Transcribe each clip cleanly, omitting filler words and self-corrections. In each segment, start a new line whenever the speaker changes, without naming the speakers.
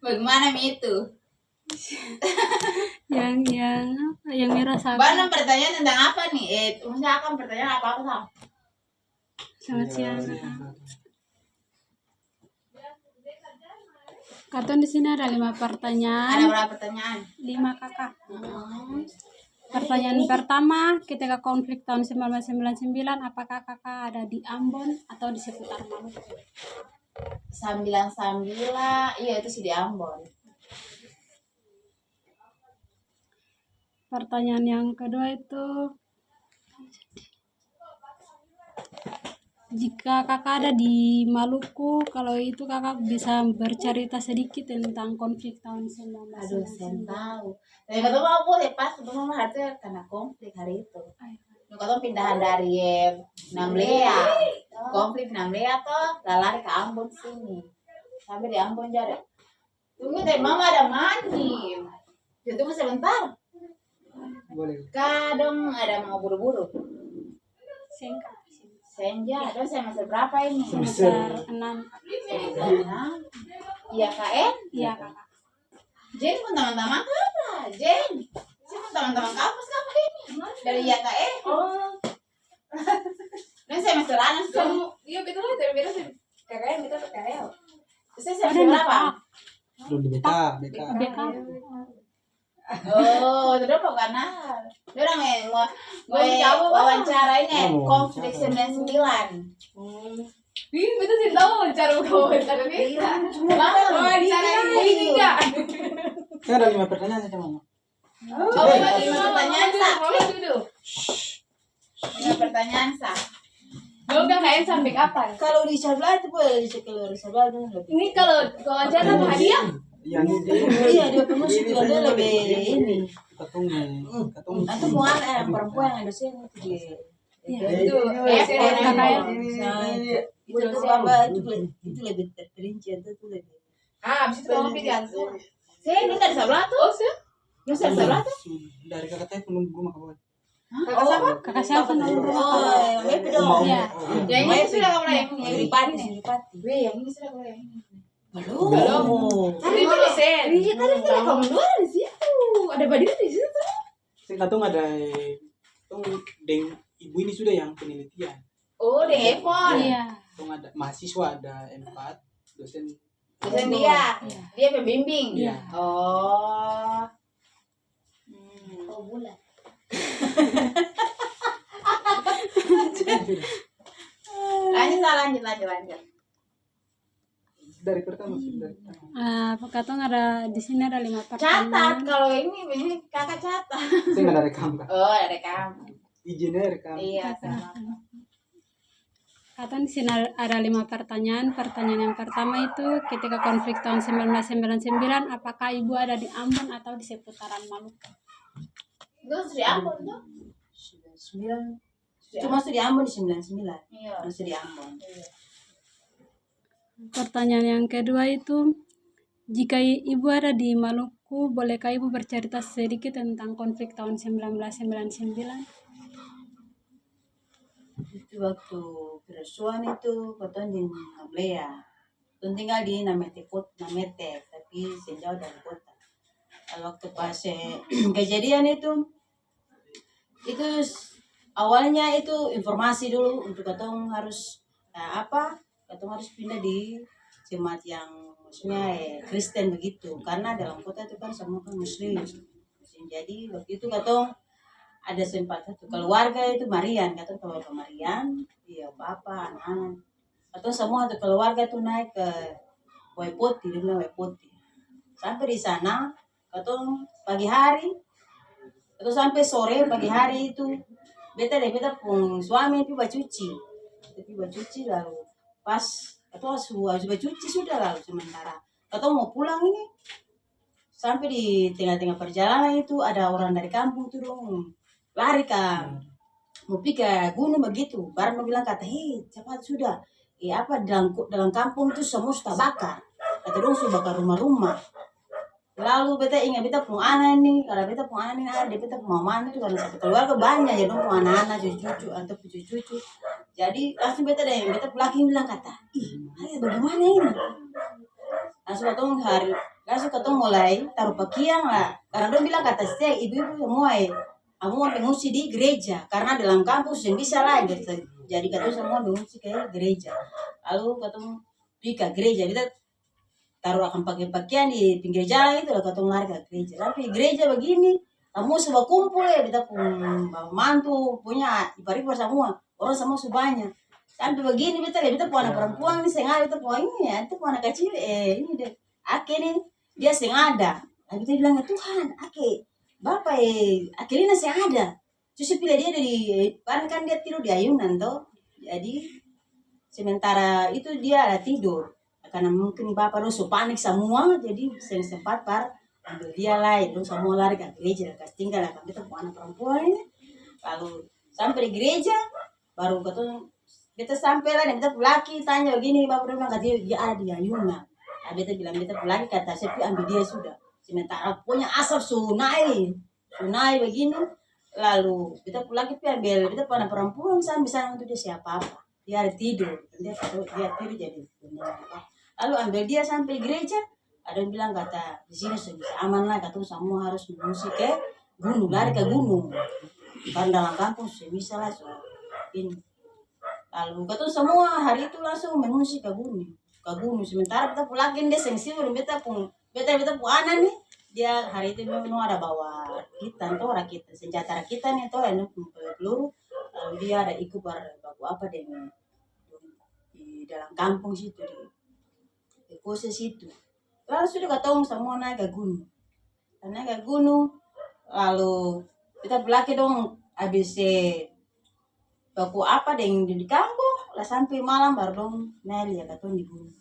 Bagaimana itu?
yang merasa
Bana pertanyaan tentang apa nih? Maksudnya akan pertanyaan apa sama?
selamat siang. Katon di sini ada 5 pertanyaan.
Ada berapa pertanyaan?
5 kakak. Pertanyaan pertama, ketika konflik tahun 1999, apakah kakak ada di Ambon atau di seputar Maluku?
99, iya itu sih di Ambon.
Pertanyaan yang kedua itu, jika kakak ada di Maluku, kalau itu kakak bisa bercerita sedikit tentang konflik tahun
Aduh, saya
1999.
tahu. Tapi ketemu aku boleh pas ketemu mama itu karena konflik hari itu. Kalau pindahan dari Namlea, konflik Namlea toh, lari ke Ambon sini. Sampai di Ambon jadi. Tunggu deh, mama ada mandi. Tunggu sebentar.
Boleh.
Kadang ada mau buru-buru. Senja, terus semester berapa ini?
Semester 6.
Iya KN?
Iya kakak.
Jen pun teman-teman apa? Jen, saya pun teman-teman kampus apa ini? Dari IKN? Oh. Dan semester anak kamu? Iya betul lah, tapi beda sih. KKN kita KKN. Saya semester berapa?
Belum di BK.
BK.
Oh, itu udah karena dia orang mau wawancara ini konflik 99.
Ih, betul sih tahu wawancara ini. Wawancara ini enggak?
Saya ada 5 pertanyaan saja mama.
Oh, 5 pertanyaan sah.
Mama duduk.
5 pertanyaan sah.
Lo udah KN sampai kapan?
Kalau di sebelah itu boleh di sebelah dulu.
Ini kalau wawancara sama hadiah?
Yang
Iya, dia promosi juga dia lebih ini.
ketungnya.
Nanti mau anak perempuan yang ada sini itu dia.
Itu
Itu apa itu lebih terperinci itu lebih.
Abis itu kamu pilih ansur.
saya ini kan sebelah tuh.
Oh, sih.
Yang sebelah tuh.
Dari kakak saya belum rumah kawan.
Kakak siapa?
Kakak siapa namanya?
Oh, yang itu dong.
Iya.
Yang ini sudah kamu yang di Pati.
Siripati.
Yang ini sudah kamu yang ini.
Belum.
Tadi dosen.
Iya tadi sudah kamu dua di situ. Ada Badira di situ.
Saya katung ada deng ibu ini sudah yang penelitian.
Oh, di handphone.
Iya.
Tung ada mahasiswa ada 4 dosen.
Dosen dia. Dia pembimbing.
Iya.
Oh.
Oh, bulan.
Lanjut.
Dari pertama sih dari pertama.
Katong ada di sini ada 5
Catat.
pertanyaan.
Kalau ini kakak catat.
Saya nggak ada rekam kak.
Oh, ada kamu.
Izinnya rekam.
Iya, sama.
Katong di sini ada 5 pertanyaan. Pertanyaan yang pertama itu, ketika konflik tahun 1999, apakah ibu ada di Ambon atau di seputaran Maluku?
Itu di Ambon tuh.
99. Cuma masih di Ambon di 99.
Iya.
Masih di Ambon.
Pertanyaan yang kedua itu, jika ibu ada di Maluku, bolehkah ibu bercerita sedikit tentang konflik tahun 1999?
Itu waktu kerusuhan itu keton di Namlea. Keton tinggal di Namete, tapi sejauh dari kota. Waktu pas kejadian itu awalnya itu informasi dulu untuk keton harus keton harus pindah di jemaat yang maksudnya Kristen begitu, karena dalam kota itu kan semua kan Muslim. Jadi waktu itu keton ada sempat satu keluarga itu Marian, kata keluarga Marian, iya bapak, anak-anak, atau semua satu keluarga itu naik ke Waipoti, dia bilang Waipoti. Sampai di sana, kata pagi hari, atau sampai sore pagi hari itu, beta pun suami itu bacuci, lalu pas atau harus bacuci sudah lalu sementara, atau mau pulang ini, sampai di tengah-tengah perjalanan itu ada orang dari kampung tuh dong. Lari mau pergi ke gunung begitu, baru bilang kata, hei cepat sudah, dalam kampung itu semua sudah bakar, kata dong sudah bakar rumah-rumah. Lalu beta ingat beta punya anak ini, kalau beta punya anak ini ada, beta punya mama itu karena satu keluarga banyak ya dong punya anak-anak, cucu atau cucu. Jadi langsung beta laki bilang kata, ih, bagaimana ini? Langsung ketemu langsung ketemu mulai taruh pakaian lah. Karena dong bilang kata saya ibu-ibu semua kamu mau mengungsi di gereja karena dalam kampus yang bisa lah gitu. Jadi katanya semua mengungsi ke gereja. Lalu ketemu pergi ke gereja kita taruh akan pakai pakaian di pinggir jalan itu lah ketemu lari ke gereja. Tapi gereja begini kamu semua kumpul ya kita pun mantu punya ipar-ipar semua orang semua banyak. Sampai begini kita punya anak perempuan ini sengaja kita punya ini ya itu punya anak kecil ini deh ake nih dia sengaja. Lalu kita bilang Tuhan ake bapak ake ini sengaja. Terus pilih dia dari kan dia tidur di ayunan toh. Jadi sementara itu dia ada tidur karena mungkin bapak lu panik semua jadi sempat ambil dia lain lu semua lari ke gereja kasih tinggal lah kita punya anak perempuan ini. Lalu sampai di gereja baru kita sampai lah kita laki tanya begini bapak bilang kata dia ada di ayunan. Nah, kita bilang kita laki kata sepi ambil dia sudah sementara punya asap sunai begini. Lalu kita laki ambil kita punya perempuan sampai sana untuk dia siapa apa dia ada tidur dia tidur jadi lalu ambil dia sampai gereja ada yang bilang kata di sini sudah aman lah kata semua harus mengungsi ke gunung lari ke gunung karena dalam kampus bisa lah so. Ini lalu kata semua hari itu langsung mengungsi ke gunung sementara kita pulangin dia sensitif beta pun anak nih dia hari itu memang ada bawa kita tuh rakit senjata kita nih tuh yang peluru lalu dia ada ikut baku apa dengan di dalam kampung situ di khusus itu lalu sudah ketemu semua naik ke gunung lalu kita belakang dong habis baku apa dengan di kampung lah sampai malam baru dong naik ya ketemu di gunung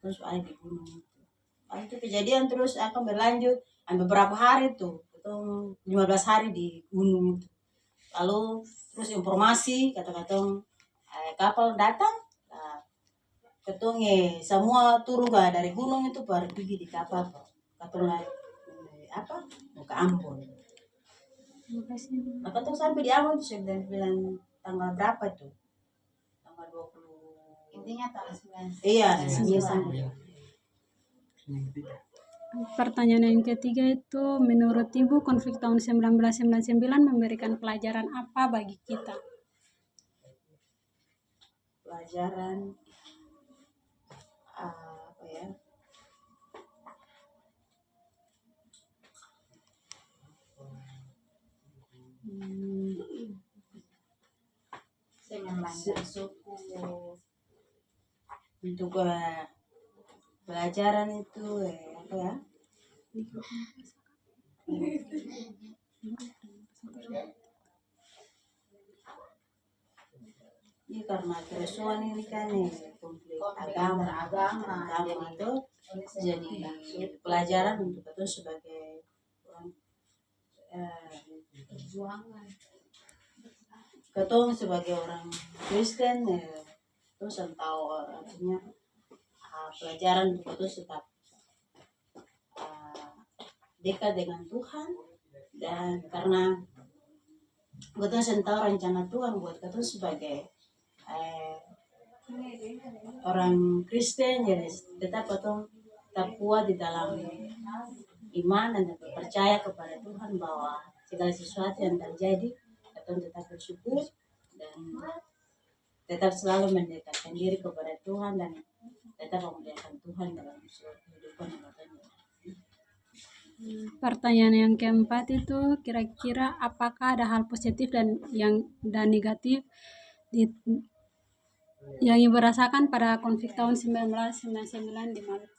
terus ada di gunung lalu itu kejadian terus akan berlanjut beberapa hari tuh ketemu 15 hari di gunung itu lalu terus informasi kata-kata kapal datang ketemu semua turun dari gunung itu baru pergi di kapal ketemu apa mau ke Ambon. Nah, ketemu sampai di Ambon itu saya bilang tanggal berapa tuh tanggal 20
Intinya tanggal 9.
iya 9.
Pertanyaan yang ketiga itu, menurut Ibu konflik tahun 1999 memberikan pelajaran apa bagi kita?
Pelajaran apa ya?
Saya memandang suku
Untuk pelajaran itu apa ya? Ini karena kerusuhan ini kan konflik agama itu jadi pelajaran untuk itu sebagai orang
perjuangan.
ketong sebagai orang Kristen terus tahu artinya pelajaran untuk itu tetap dekat dengan Tuhan dan karena ketong tahu rencana Tuhan buat ketong sebagai orang Kristen jadi tetap ketong tetap kuat di dalam iman dan tetap percaya kepada Tuhan bahwa segala sesuatu yang terjadi ketong tetap bersyukur dan tetap selalu mendekatkan diri kepada Tuhan dan tetap memuliakan Tuhan dalam kehidupan yang katanya.
Pertanyaan yang keempat itu, kira-kira apakah ada hal positif dan negatif yang Ibu rasakan pada konflik tahun 1999 di Maluku?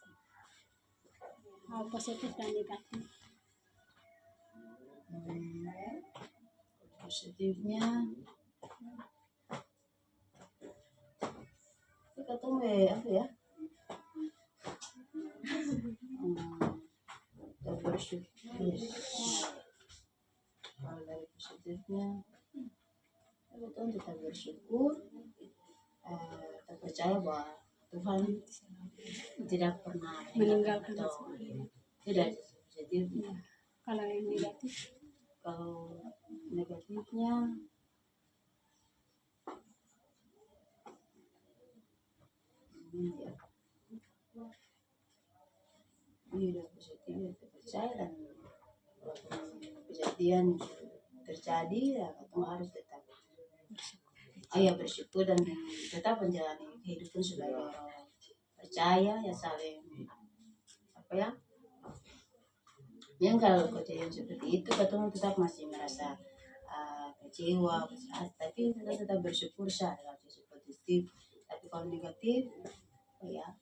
Hal positif dan negatif.
Positifnya kita tunggu apa ya kita bersyukur kalau dari positifnya kita bersyukur kita percaya bahwa Tuhan tidak pernah
Meninggalkan
atau tidak positifnya.
Kalau yang negatif,
Kalau negatifnya udah positif kita percaya, dan walaupun kejadian terjadi ya kita harus tetap bersyukur dan tetap menjalani kehidupan sebagai orang percaya ya, saling apa ya, yang kalau kejadian seperti itu kita tetap masih merasa kecewa, tapi kita tetap bersyukur saja dalam sisi positif. Tapi kalau negatif ya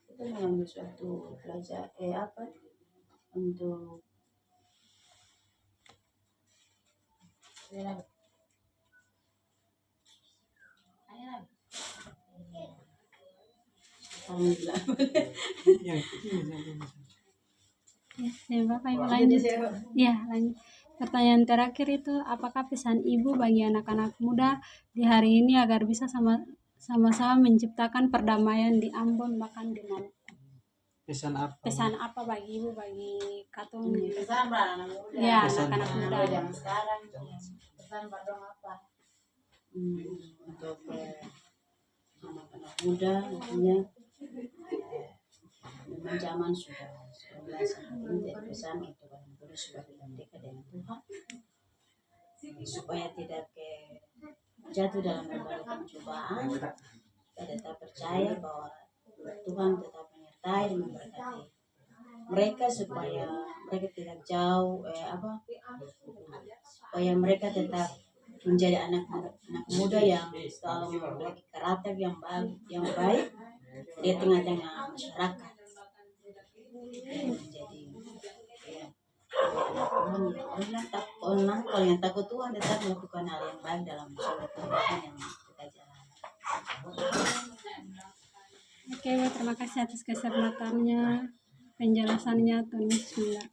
kita mengambil suatu pelajaran untuk alhamdulillah.
Yang ini.
Ya, Bapak Ibu lanjut. Ya, lanjut. Pertanyaan terakhir itu, apakah pesan Ibu bagi anak-anak muda di hari ini agar bisa sama-sama menciptakan perdamaian di Ambon bahkan di Maluku?
Pesan apa?
Pesan apa bagi Ibu, bagi Katong?
Pesan para anak muda.
Ya,
Pesan
anak-anak
para
muda.
Zaman sekarang. Pesan pada dong apa?
Untuk anak-anak muda artinya memang zaman sudah mulai sangat ini, jadi pesan untuk anak muda sudah dekat dengan Tuhan supaya tidak jatuh dalam berbagai pencobaan. Kita tetap percaya bahwa Tuhan tetap menyertai dan memberkati mereka supaya mereka tidak jauh supaya mereka tetap menjadi anak muda yang selalu memiliki karakter yang baik di tengah-tengah masyarakat. Jadi ya, kalau yang takut Tuhan tetap melakukan hal yang baik dalam suatu kehidupan yang kita jalani.
Oke, terima kasih atas kesempatannya, penjelasannya, Tuhan Yesus memberkati.